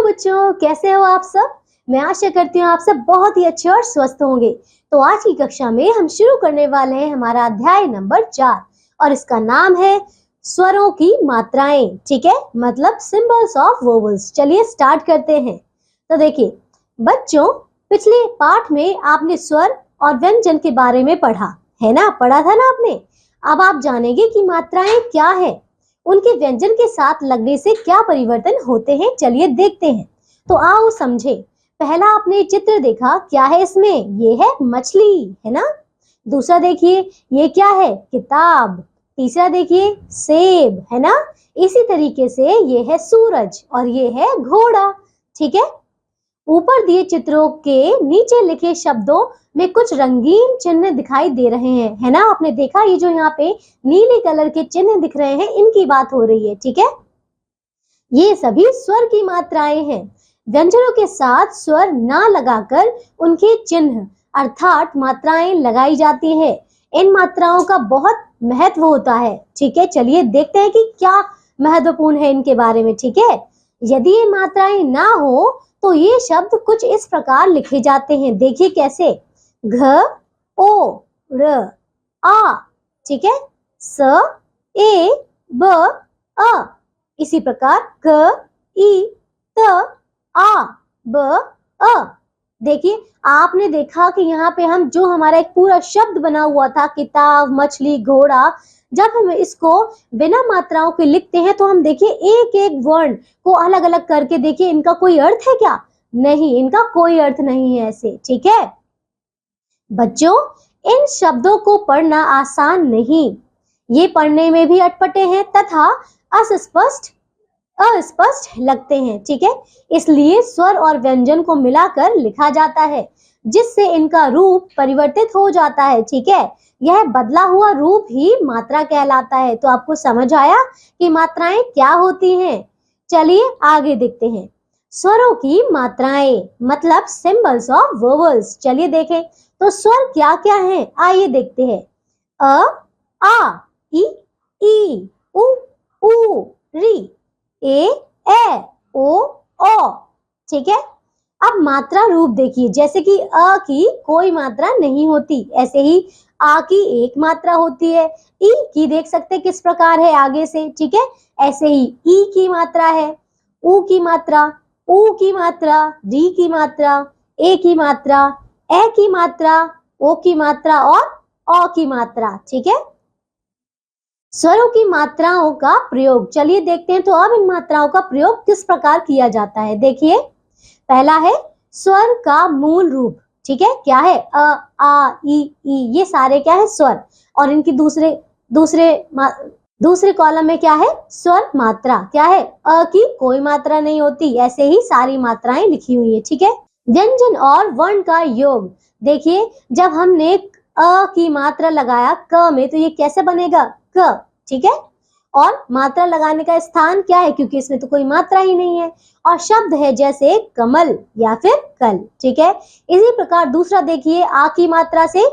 बच्चों, कैसे हो आप सब। मैं आशा करती हूँ आप सब बहुत ही अच्छे और स्वस्थ होंगे। तो आज की कक्षा में हम शुरू करने वाले हैं हमारा अध्याय नंबर 4 और इसका नाम है स्वरों की मात्राएं। ठीक है, मतलब सिंबल्स ऑफ वोवेल्स। चलिए स्टार्ट करते हैं। तो देखिए बच्चों, पिछले पाठ में आपने स्वर और व्यंजन के बारे में पढ़ा है ना, पढ़ा था ना आपने। अब आप जानेंगे कि मात्राएं क्या है, उनके व्यंजन के साथ लगने से क्या परिवर्तन होते हैं। चलिए देखते हैं। तो आओ समझे। पहला आपने चित्र देखा, क्या है इसमें? ये है मछली, है ना। दूसरा देखिए, ये क्या है? किताब। तीसरा देखिए, सेब, है ना। इसी तरीके से ये है सूरज और ये है घोड़ा। ठीक है। ऊपर दिए चित्रों के नीचे लिखे शब्दों में कुछ रंगीन चिन्ह दिखाई दे रहे हैं, है ना। आपने देखा ये जो यहाँ पे नीले कलर के चिन्ह दिख रहे हैं, इनकी बात हो रही है। ठीक है, ये सभी स्वर की मात्राएं हैं। व्यंजनों के साथ स्वर ना लगाकर उनके चिन्ह अर्थात मात्राएं लगाई जाती है। इन मात्राओं का बहुत महत्व होता है। ठीक है, चलिए देखते हैं कि क्या महत्वपूर्ण है इनके बारे में। ठीक है, यदि ये मात्राएं ना हो तो ये शब्द कुछ इस प्रकार लिखे जाते हैं। देखिए कैसे, घ ओ र आ। ठीक है, स ए ब अ। इसी प्रकार क ई त आ ब अ। देखिए आपने देखा कि यहाँ पे हम जो हमारा एक पूरा शब्द बना हुआ था, किताब, मछली, घोड़ा, जब हम इसको बिना मात्राओं के लिखते हैं तो हम देखिए एक एक वर्ण को अलग अलग करके देखिए इनका कोई अर्थ है क्या? नहीं, इनका कोई अर्थ नहीं है ऐसे। ठीक है बच्चों, इन शब्दों को पढ़ना आसान नहीं, ये पढ़ने में भी अटपटे हैं तथा अस्पष्ट लगते हैं। ठीक है, इसलिए स्वर और व्यंजन को मिलाकर लिखा जाता है जिससे इनका रूप परिवर्तित हो जाता है। ठीक है, यह बदला हुआ रूप ही मात्रा कहलाता है। तो आपको समझ आया कि मात्राएं क्या होती हैं। चलिए आगे देखते हैं। स्वरों की मात्राएं मतलब सिंबल्स ऑफ वोवेल्स। चलिए देखें तो स्वर क्या क्या हैं, आइए देखते हैं। अ, आ, ई, उ, री, ए, ओ, औ। ठीक है, अब मात्रा रूप देखिए, जैसे कि अ की कोई मात्रा नहीं होती, ऐसे ही आ की एक मात्रा होती है। ई की देख सकते हैं किस प्रकार है आगे से। ठीक है, ऐसे ही ई की मात्रा है, उ की मात्रा, ऊ की मात्रा, री की मात्रा, ए की मात्रा, ए की मात्रा, ओ की मात्रा और औ की मात्रा। ठीक है, स्वरों की मात्राओं का प्रयोग चलिए देखते हैं। तो अब इन मात्राओं का प्रयोग किस प्रकार किया जाता है, देखिए। पहला है स्वर का मूल रूप। ठीक है, क्या है? अ, आ, ई, ये सारे क्या है? स्वर। और इनकी दूसरे कॉलम में क्या है? स्वर मात्रा। क्या है? अ की कोई मात्रा नहीं होती, ऐसे ही सारी मात्राएं लिखी हुई है। ठीक है, व्यंजन और वर्ण का योग देखिए, जब हमने अ की मात्रा लगाया क में तो ये कैसे बनेगा? क। ठीक है, और मात्रा लगाने का स्थान क्या है? क्योंकि इसमें तो कोई मात्रा ही नहीं है। और शब्द है जैसे कमल या फिर कल। ठीक है, इसी प्रकार दूसरा देखिए, आ की मात्रा से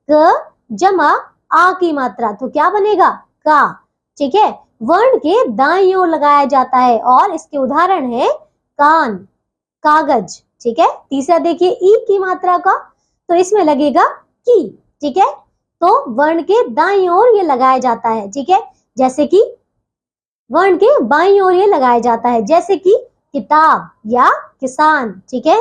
क जमा आ की मात्रा तो क्या बनेगा? का। ठीक है, वर्ण के दाईं ओर लगाया जाता है और इसके उदाहरण है कान, कागज। ठीक है, तीसरा देखिए ई की मात्रा का, तो इसमें लगेगा की। ठीक है, तो वर्ण के दाईं ओर ये लगाया जाता है। ठीक है, जैसे कि वर्ण के बाईं ओर ये लगाया जाता है, जैसे कि किताब या किसान। ठीक है,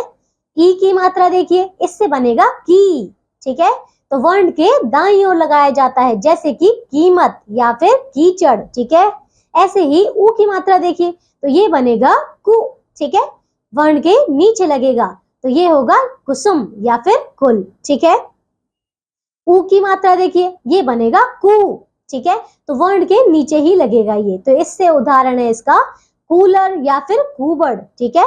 ई की मात्रा देखिए, इससे बनेगा की। ठीक है, तो वर्ण के दाईं ओर लगाया जाता है, जैसे कि कीमत या फिर कीचड़। ठीक है, ऐसे ही ऊ की मात्रा देखिए, तो ये बनेगा कु। ठीक है, वर्ण के नीचे लगेगा तो ये होगा कुसुम या फिर कुल। ठीक है, ऊ की मात्रा देखिए, ये बनेगा कु। ठीक है, तो वर्ण के नीचे ही लगेगा ये, तो इससे उदाहरण है इसका कूलर या फिर कुबड़। ठीक है,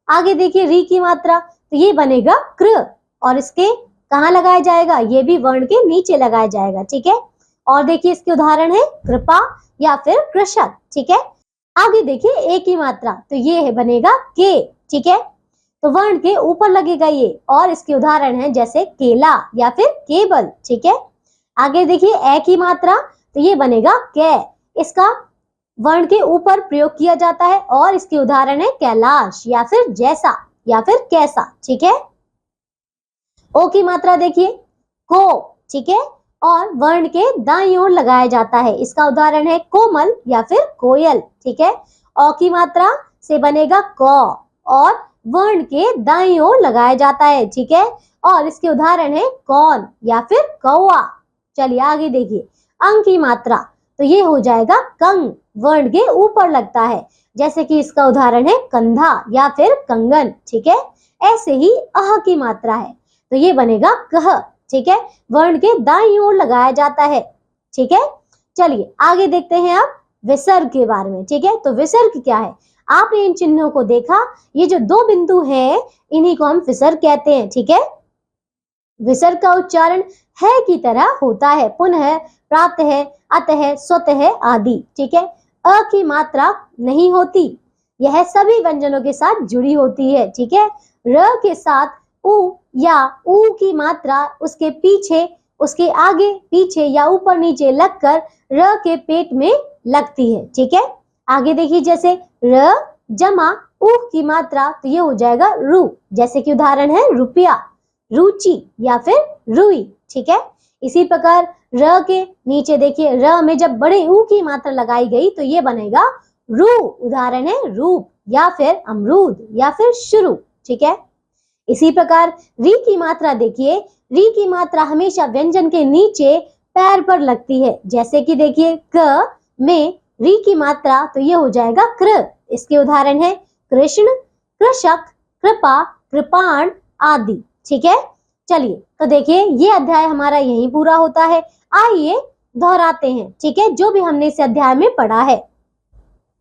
आगे देखिए री की मात्रा, तो ये बनेगा कृ और इसके कहाँ लगाया जाएगा? ये भी वर्ण के नीचे लगाया जाएगा। ठीक है, और देखिए इसके उदाहरण है कृपा या फिर कृषक। ठीक है, आगे देखिए ए की मात्रा, तो ये है बनेगा के। ठीक है, तो वर्ण के ऊपर लगेगा ये, और इसके उदाहरण है जैसे केला या फिर केबल। ठीक है, आगे देखिए ए की मात्रा, तो ये बनेगा कै। इसका वर्ण के ऊपर प्रयोग किया जाता है और इसके उदाहरण है कैलाश या फिर जैसा या फिर कैसा। ठीक है। ओ की मात्रा देखिए को। ठीक है। और वर्ण के दाईं ओर लगाया जाता है, इसका उदाहरण है कोमल या फिर कोयल। ठीक है। औ की मात्रा से बनेगा क और वर्ण के दाईं ओर लगाया जाता है। ठीक है। और इसके उदाहरण है कौन या फिर कौआ। चलिए आगे देखिए। अंग की मात्रा तो ये हो जाएगा कंग, वर्ण के ऊपर लगता है, जैसे कि इसका उदाहरण है कंधा या फिर कंगन। ठीक है। ऐसे ही अह की मात्रा है तो ये बनेगा कह। ठीक है। वर्ण के दाईं ओर लगाया जाता है। ठीक है। चलिए आगे देखते हैं अब विसर्ग के बारे में। ठीक है। तो विसर्ग क्या है? आपने इन चिन्हों को देखा, ये जो दो बिंदु हैं इन्हीं को हम विसर्ग कहते हैं। ठीक है। विसर्ग का उच्चारण है की तरह होता है, पुनः, प्रातः, अतः, स्वतः आदि। ठीक है। अ की मात्रा नहीं होती, यह सभी व्यंजनों के साथ जुड़ी होती है। ठीक है। र के साथ उ या ऊ की मात्रा उसके पीछे, उसके आगे पीछे या ऊपर नीचे लगकर र के पेट में लगती है। ठीक है। आगे देखिए, जैसे र जमा उ की मात्रा तो ये हो जाएगा रु, जैसे कि उदाहरण है रुपया, रुचि या फिर रुई। ठीक है। इसी प्रकार र के नीचे देखिए, र में जब बड़े ऊ की मात्रा लगाई गई तो ये बनेगा रू, उदाहरण है रूप या फिर अमरूद या फिर शुरू। ठीक है। इसी प्रकार री की मात्रा देखिए, री की मात्रा हमेशा व्यंजन के नीचे पैर पर लगती है, जैसे कि देखिए क में री की मात्रा तो ये हो जाएगा कृ, इसके उदाहरण है कृष्ण, कृषक, कृपा, कृपाण आदि। ठीक है। चलिए तो देखिए ये अध्याय हमारा यहीं पूरा होता है। आइए दोहराते हैं। ठीक है, जो भी हमने इस अध्याय में पढ़ा है।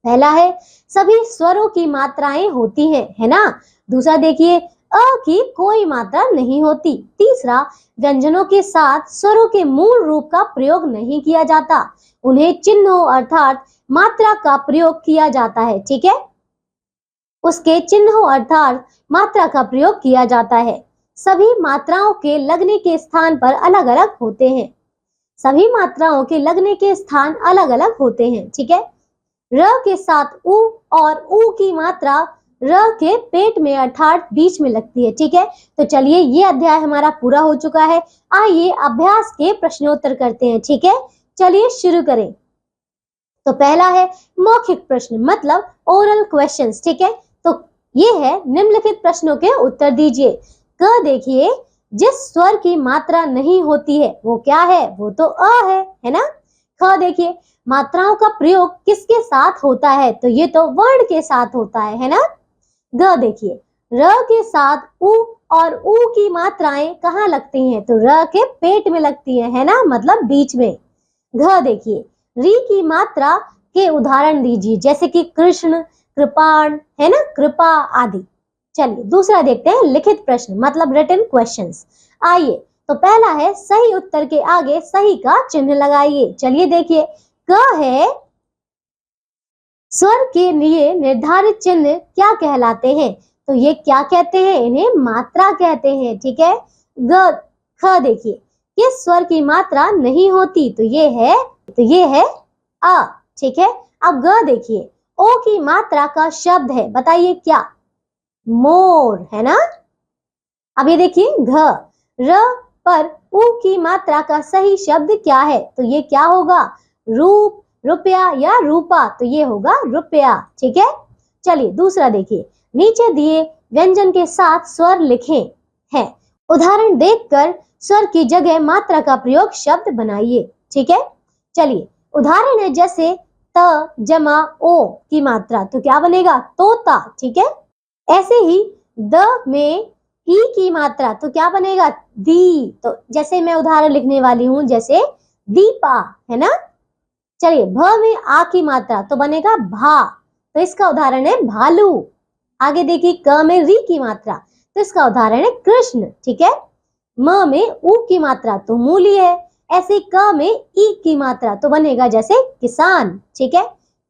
पहला है सभी स्वरों की मात्राएं होती हैं, है ना। दूसरा देखिए अ की कोई मात्रा नहीं होती। तीसरा व्यंजनों के साथ स्वरों के मूल रूप का प्रयोग नहीं किया जाता, उन्हें चिन्हों अर्थात मात्रा का प्रयोग किया जाता है। ठीक है। उसके चिन्हों अर्थात मात्रा का प्रयोग किया जाता है। सभी मात्राओं के लगने के स्थान पर अलग अलग होते हैं। सभी मात्राओं के लगने के स्थान अलग अलग होते हैं। ठीक है। र के साथ उ और उ की मात्रा र के पेट में अर्थात बीच में लगती है। ठीक है। तो चलिए ये अध्याय हमारा पूरा हो चुका है। आइए अभ्यास के प्रश्नोत्तर करते हैं। ठीक है। चलिए शुरू करें। तो पहला है मौखिक प्रश्न, मतलब ओरल क्वेश्चंस। ठीक है। तो ये है निम्नलिखित प्रश्नों के उत्तर दीजिए। क देखिए, जिस स्वर की मात्रा नहीं होती है वो क्या है? वो तो अ है ना। ख देखिए, मात्राओं का प्रयोग किसके साथ होता है? तो ये तो वर्ण के साथ होता है ना। ग देखिए, र के साथ उ और उ की मात्राएं कहाँ लगती हैं? तो र के पेट में लगती है ना, मतलब बीच में। घ देखिए, री की मात्रा के उदाहरण दीजिए, जैसे कि कृष्ण, कृपाण, है ना, कृपा आदि। चलिए दूसरा देखते हैं लिखित प्रश्न, मतलब रिटन क्वेश्चंस। आइए तो पहला है सही उत्तर के आगे सही का चिन्ह लगाइए। चलिए देखिए, क है स्वर के लिए निर्धारित चिन्ह क्या कहलाते हैं? तो ये क्या कहते हैं? इन्हें मात्रा कहते हैं। ठीक है। ग ख देखिए, किस स्वर की मात्रा नहीं होती? तो ये है अ। ठीक है। अब ग देखिए, ओ की मात्रा का शब्द है, बताइए क्या? मोर, है ना। अब ये देखिए घ, र पर उ की मात्रा का सही शब्द क्या है? तो ये क्या होगा? रूप, रुपया या रूपा, तो ये होगा रुपया। ठीक है। चलिए दूसरा देखिए, नीचे दिए व्यंजन के साथ स्वर लिखें हैं, उदाहरण देखकर स्वर की जगह मात्रा का प्रयोग शब्द बनाइए। ठीक है। चलिए उदाहरण है जैसे त जमा ओ की मात्रा, तो क्या बनेगा? तोता। ठीक है। ऐसे ही द में ई की मात्रा तो क्या बनेगा? दी। तो जैसे मैं उदाहरण लिखने वाली हूं, जैसे दीपा, है ना। चलिए भ में आ की मात्रा तो बनेगा भा, तो इसका उदाहरण है भालू। आगे देखिए, क में री की मात्रा तो इसका उदाहरण है कृष्ण। ठीक है। म में उ की मात्रा तो मूली है। ऐसे क में ई की मात्रा तो बनेगा जैसे किसान। ठीक है।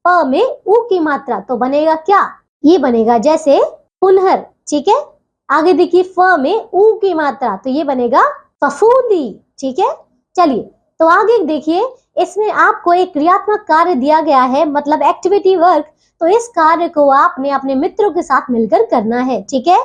प में उ की मात्रा तो बनेगा क्या? ये बनेगा जैसे पुनहर। ठीक है। आगे देखिए, फ में उ की मात्रा तो ये बनेगा फफूंदी। ठीक है। चलिए तो आगे देखिए, इसमें आपको एक क्रियात्मक कार्य दिया गया है, मतलब एक्टिविटी वर्क। तो इस कार्य को आपने अपने मित्रों के साथ मिलकर करना है, ठीक है।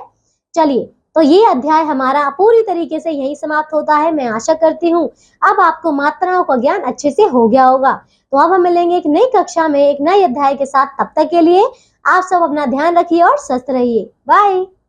चलिए, तो ये अध्याय हमारा पूरी तरीके से यही समाप्त होता है। मैं आशा करती हूँ अब आपको मात्राओं का ज्ञान अच्छे से हो गया होगा। तो अब हम मिलेंगे एक नई कक्षा में एक नए अध्याय के साथ। तब तक के लिए आप सब अपना ध्यान रखिए और स्वस्थ रहिए। बाय।